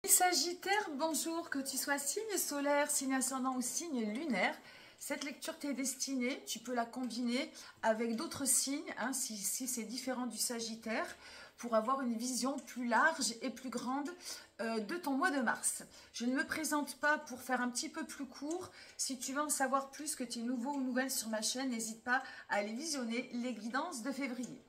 Sagittaire, bonjour, que tu sois signe solaire, signe ascendant ou signe lunaire, cette lecture t'est destinée, tu peux la combiner avec d'autres signes, hein, si c'est différent du Sagittaire, pour avoir une vision plus large et plus grande de ton mois de mars. Je ne me présente pas pour faire un petit peu plus court. Si tu veux en savoir plus, que tu es nouveau ou nouvelle sur ma chaîne, n'hésite pas à aller visionner les guidances de février.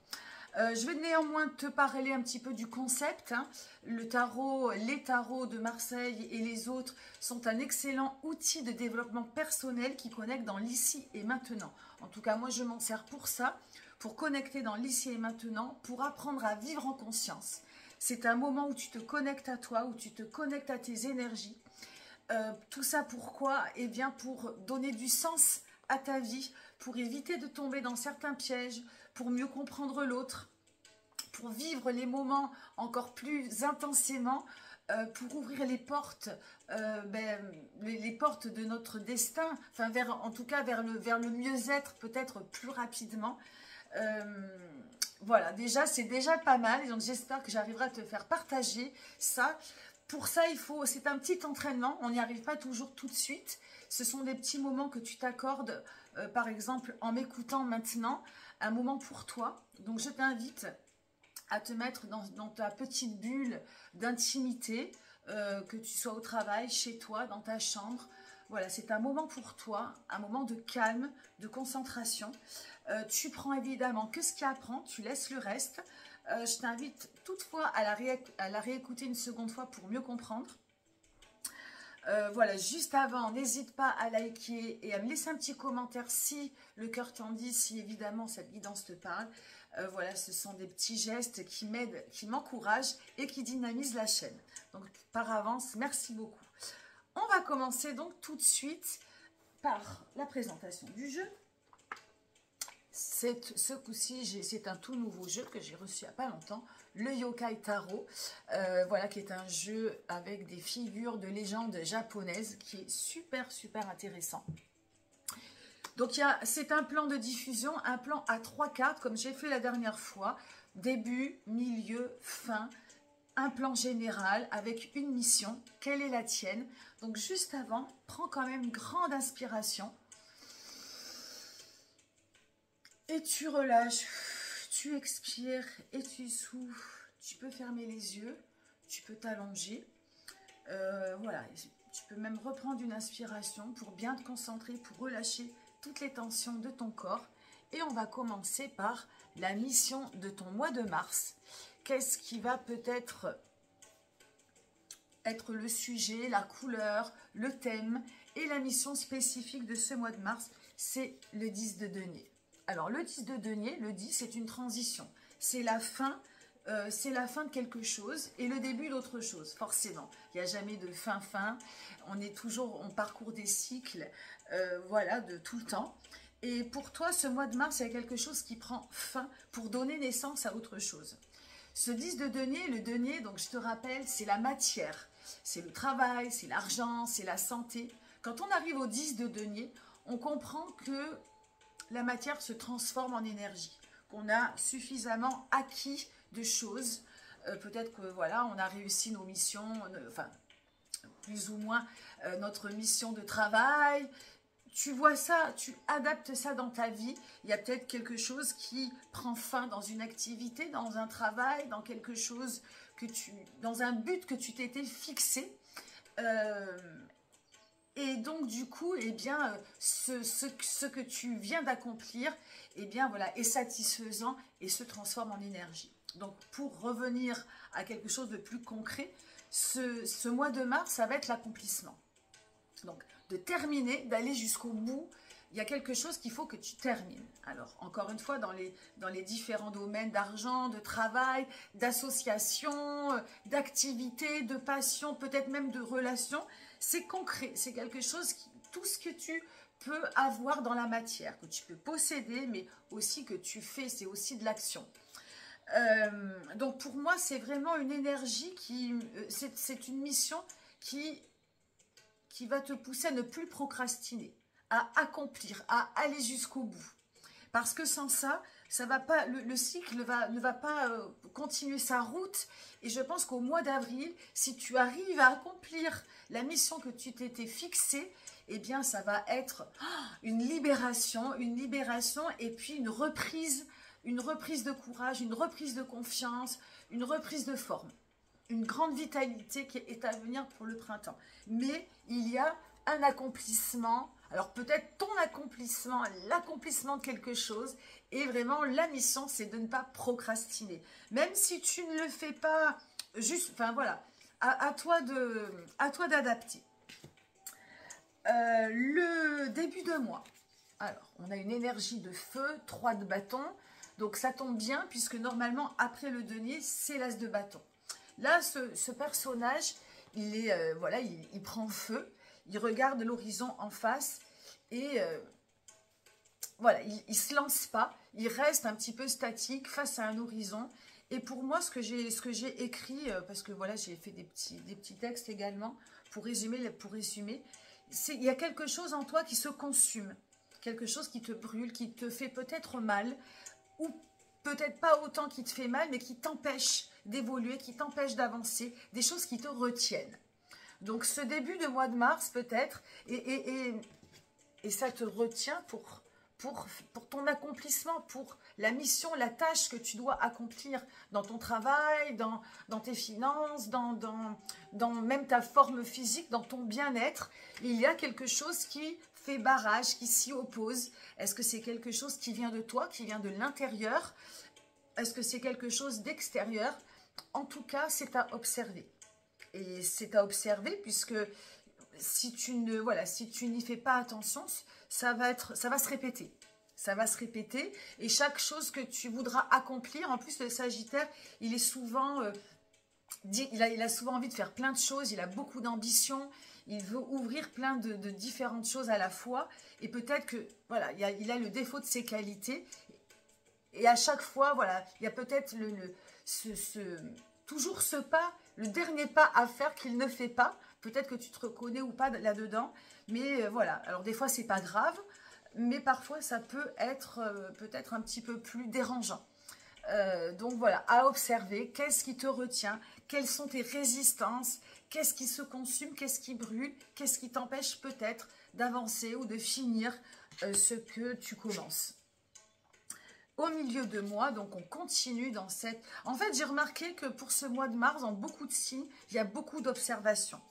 Je vais néanmoins te parler un petit peu du concept. Hein. Le tarot, les tarots de Marseille et les autres sont un excellent outil de développement personnel qui connecte dans l'ici et maintenant. En tout cas, moi, je m'en sers pour ça, pour connecter dans l'ici et maintenant, pour apprendre à vivre en conscience. C'est un moment où tu te connectes à toi, où tu te connectes à tes énergies. Tout ça pourquoi? Eh bien, pour donner du sens à ta vie, pour éviter de tomber dans certains pièges, pour mieux comprendre l'autre, pour vivre les moments encore plus intensément, pour ouvrir les portes, les portes de notre destin, enfin en tout cas vers le mieux-être peut-être plus rapidement. Voilà, déjà c'est déjà pas mal, donc j'espère que j'arriverai à te faire partager ça. Pour ça, c'est un petit entraînement, on n'y arrive pas toujours tout de suite. Ce sont des petits moments que tu t'accordes, par exemple en m'écoutant maintenant, un moment pour toi. Donc je t'invite à te mettre dans ta petite bulle d'intimité, que tu sois au travail, chez toi, dans ta chambre. Voilà, c'est un moment pour toi, un moment de calme, de concentration. Tu prends évidemment que ce qui apprend, tu laisses le reste. Je t'invite toutefois à la réécouter une seconde fois pour mieux comprendre. Voilà, juste avant, n'hésite pas à liker et à me laisser un petit commentaire si le cœur t'en dit, si évidemment cette guidance te parle. Voilà, ce sont des petits gestes qui m'aident, qui m'encouragent et qui dynamisent la chaîne. Donc par avance, merci beaucoup. On va commencer donc tout de suite par la présentation du jeu. Ce coup-ci, c'est un tout nouveau jeu que j'ai reçu il n'y a pas longtemps, le Yokai Tarot, voilà, qui est un jeu avec des figures de légendes japonaises, qui est super, super intéressant. Donc, c'est un plan de diffusion, un plan à 3 cartes, comme j'ai fait la dernière fois, début, milieu, fin, un plan général avec une mission, quelle est la tienne? Donc, juste avant, prends quand même une grande inspiration. Et tu relâches, tu expires et tu souffles. Tu peux fermer les yeux, tu peux t'allonger. Voilà, tu peux même reprendre une inspiration pour bien te concentrer, pour relâcher toutes les tensions de ton corps. Et on va commencer par la mission de ton mois de mars. Qu'est-ce qui va peut-être être le sujet, la couleur, le thème et la mission spécifique de ce mois de mars? C'est le 10 de denier. Alors, le 10 de denier, le 10, c'est une transition. C'est la fin de quelque chose et le début d'autre chose, forcément. Il n'y a jamais de fin. On parcourt des cycles, voilà, de tout le temps. Et pour toi, ce mois de mars, il y a quelque chose qui prend fin pour donner naissance à autre chose. Ce 10 de denier, le denier, donc je te rappelle, c'est la matière. C'est le travail, c'est l'argent, c'est la santé. Quand on arrive au 10 de denier, on comprend que la matière se transforme en énergie, qu'on a suffisamment acquis de choses, peut-être que voilà, on a réussi nos missions, enfin plus ou moins notre mission de travail. Tu vois ça, tu adaptes ça dans ta vie. Il y a peut-être quelque chose qui prend fin dans une activité, dans un travail, dans quelque chose dans un but que tu t'étais fixé. Et donc, du coup, eh bien, ce que tu viens d'accomplir, eh bien, voilà, est satisfaisant et se transforme en énergie. Donc, pour revenir à quelque chose de plus concret, ce mois de mars, ça va être l'accomplissement. Donc, de terminer, d'aller jusqu'au bout, il y a quelque chose qu'il faut que tu termines. Alors, encore une fois, dans les différents domaines d'argent, de travail, d'association, d'activité, de passion, peut-être même de relation, c'est concret, c'est quelque chose, tout ce que tu peux avoir dans la matière, que tu peux posséder, mais aussi que tu fais, c'est aussi de l'action. Donc pour moi, c'est vraiment une énergie c'est une mission qui va te pousser à ne plus procrastiner, à accomplir, à aller jusqu'au bout. Parce que sans ça, ça va pas, le cycle ne va pas continuer sa route. Et je pense qu'au mois d'avril, si tu arrives à accomplir la mission que tu t'étais fixée, eh bien, ça va être une libération et puis une reprise de courage, une reprise de confiance, une reprise de forme. Une grande vitalité qui est à venir pour le printemps. Mais il y a un accomplissement, alors peut-être ton accomplissement, l'accomplissement de quelque chose, et vraiment la mission c'est de ne pas procrastiner. Même si tu ne le fais pas, juste, enfin voilà, à toi d'adapter. Le début de mois, alors on a une énergie de feu, 3 de bâton, donc ça tombe bien puisque normalement après le denier c'est l'as de bâton. Là, ce personnage, il est, voilà, il prend feu, il regarde l'horizon en face et voilà, il ne se lance pas, il reste un petit peu statique face à un horizon. Et pour moi, ce que j'ai écrit, parce que voilà, j'ai fait des petits textes également pour résumer, il y a quelque chose en toi qui se consume, quelque chose qui te brûle, qui te fait peut-être mal, ou peut-être pas autant qui te fait mal, mais qui t'empêche d'évoluer, qui t'empêche d'avancer, des choses qui te retiennent. Donc ce début de mois de mars peut-être, et ça te retient pour ton accomplissement, pour la mission, la tâche que tu dois accomplir dans ton travail, dans tes finances, dans même ta forme physique, dans ton bien-être. Il y a quelque chose qui fait barrage, qui s'y oppose. Est-ce que c'est quelque chose qui vient de toi, qui vient de l'intérieur? Est-ce que c'est quelque chose d'extérieur? En tout cas, c'est à observer. Et c'est à observer puisque si tu n'y fais pas attention, ça va se répéter. Ça va se répéter et chaque chose que tu voudras accomplir, en plus le Sagittaire, il est souvent, il a souvent envie de faire plein de choses, il a beaucoup d'ambition, il veut ouvrir plein de différentes choses à la fois et peut-être que, voilà, il a le défaut de ses qualités et à chaque fois, voilà, il y a peut-être toujours ce pas, le dernier pas à faire qu'il ne fait pas. Peut-être que tu te reconnais ou pas là-dedans, mais voilà. Alors des fois, c'est pas grave, mais parfois, ça peut être peut-être un petit peu plus dérangeant. Donc voilà, à observer, qu'est-ce qui te retient, quelles sont tes résistances, qu'est-ce qui se consume, qu'est-ce qui brûle, qu'est-ce qui t'empêche peut-être d'avancer ou de finir ce que tu commences. Au milieu de mois, donc on continue dans cette... En fait, j'ai remarqué que pour ce mois de mars, dans beaucoup de signes, il y a beaucoup d'observations.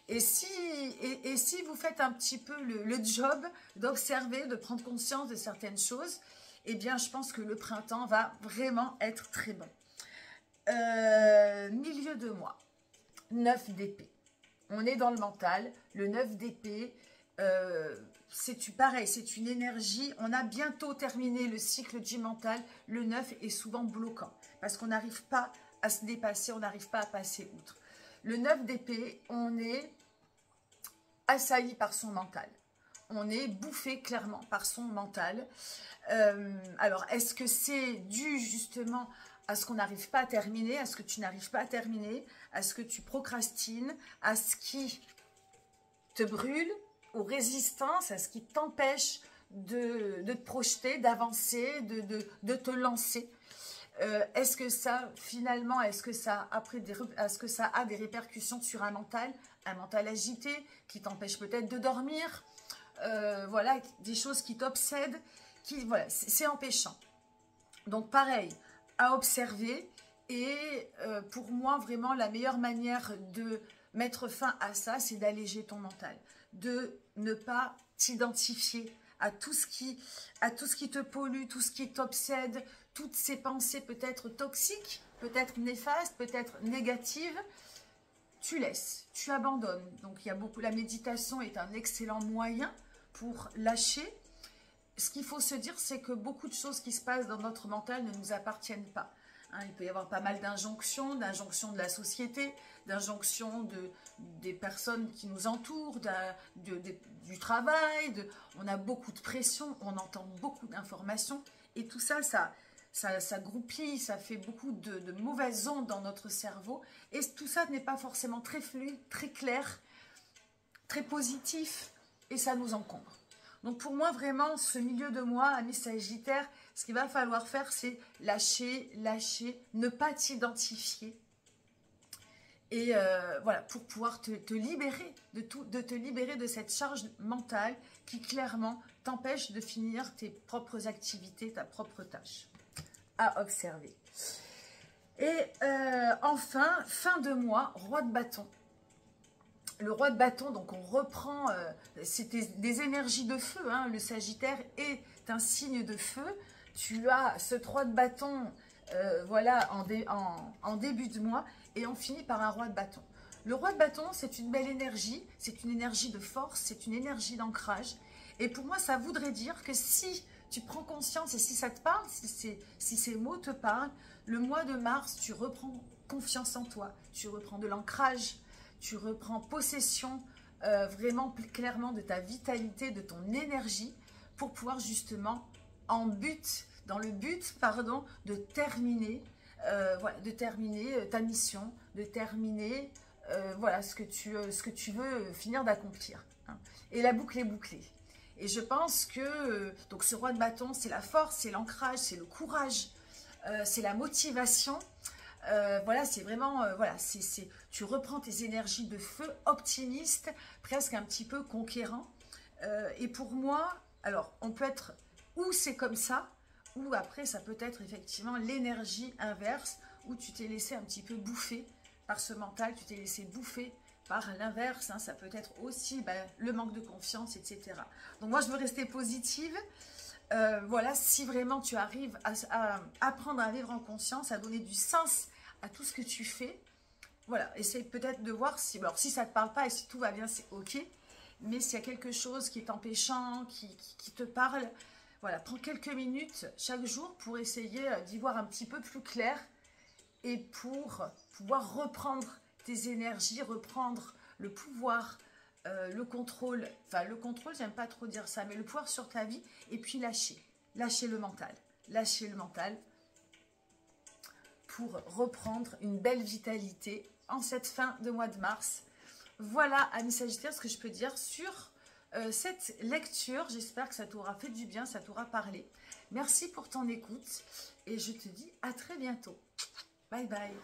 Et si vous faites un petit peu le job d'observer, de prendre conscience de certaines choses, eh bien, je pense que le printemps va vraiment être très bon. Milieu de mois, 9 d'épée. On est dans le mental, le 9 d'épée... pareil, c'est une énergie, on a bientôt terminé le cycle du mental, le 9 est souvent bloquant, parce qu'on n'arrive pas à se dépasser, on n'arrive pas à passer outre. Le 9 d'épée, on est assailli par son mental, on est bouffé clairement par son mental. Alors, est-ce que c'est dû justement à ce qu'on n'arrive pas à terminer, à ce que tu n'arrives pas à terminer, à ce que tu procrastines, à ce qui te brûle, aux résistances, à ce qui t'empêche de te projeter, d'avancer, de te lancer. Est-ce que ça, finalement, est-ce que ça a des répercussions sur un mental agité, qui t'empêche peut-être de dormir, voilà, des choses qui t'obsèdent, voilà, c'est empêchant. Donc pareil, à observer, et pour moi, vraiment, la meilleure manière de mettre fin à ça, c'est d'alléger ton mental, de ne pas t'identifier à tout ce qui te pollue, tout ce qui t'obsède, toutes ces pensées peut-être toxiques, peut-être néfastes, peut-être négatives. Tu laisses, tu abandonnes. Donc il y a beaucoup, la méditation est un excellent moyen pour lâcher. Ce qu'il faut se dire, c'est que beaucoup de choses qui se passent dans notre mental ne nous appartiennent pas. Hein, il peut y avoir pas mal d'injonctions de la société, d'injonctions des personnes qui nous entourent, du travail. On a beaucoup de pression, on entend beaucoup d'informations. Et tout ça, ça groupie, ça fait beaucoup de mauvaises ondes dans notre cerveau. Et tout ça n'est pas forcément très fluide, très clair, très positif. Et ça nous encombre. Donc pour moi, vraiment, ce milieu de mois, amis Sagittaire, ce qu'il va falloir faire, c'est lâcher, lâcher, ne pas t'identifier. Et voilà, pour pouvoir te libérer de te libérer de cette charge mentale qui clairement t'empêche de finir tes propres activités, ta propre tâche à observer. Et enfin, fin de mois, roi de bâton. Le roi de bâton, donc on reprend, c'était des énergies de feu, hein, le Sagittaire est un signe de feu. Tu as ce roi de bâton, voilà, en début de mois, et on finit par un roi de bâton. Le roi de bâton, c'est une belle énergie, c'est une énergie de force, c'est une énergie d'ancrage. Et pour moi, ça voudrait dire que si tu prends conscience et si ça te parle, si ces mots te parlent, le mois de mars, tu reprends confiance en toi, tu reprends de l'ancrage, tu reprends possession vraiment clairement de ta vitalité, de ton énergie pour pouvoir justement dans le but, pardon, de terminer, voilà, ta mission, de terminer voilà, ce que tu veux finir d'accomplir. Hein. Et la boucle est bouclée. Et je pense que donc ce roi de bâton, c'est la force, c'est l'ancrage, c'est le courage, c'est la motivation. Voilà, c'est vraiment, voilà, tu reprends tes énergies de feu, optimiste, presque un petit peu conquérant. Et pour moi, alors, on peut être, ou c'est comme ça, ou après, ça peut être effectivement l'énergie inverse, où tu t'es laissé un petit peu bouffer par ce mental, tu t'es laissé bouffer par l'inverse, hein, ça peut être aussi le manque de confiance, etc. Donc moi, je veux rester positive. Voilà, si vraiment tu arrives à apprendre à vivre en conscience, à donner du sens à tout ce que tu fais, voilà, essaye peut-être de voir si, alors si ça ne te parle pas et si tout va bien, c'est ok, mais s'il y a quelque chose qui est empêchant, qui te parle, voilà, prends quelques minutes chaque jour pour essayer d'y voir un petit peu plus clair et pour pouvoir reprendre tes énergies, reprendre le pouvoir, le contrôle, enfin le contrôle, j'aime pas trop dire ça, mais le pouvoir sur ta vie, et puis lâcher le mental pour reprendre une belle vitalité en cette fin de mois de mars. Voilà, amis Sagittaires, ce que je peux dire sur cette lecture. J'espère que ça t'aura fait du bien, ça t'aura parlé. Merci pour ton écoute et je te dis à très bientôt. Bye bye.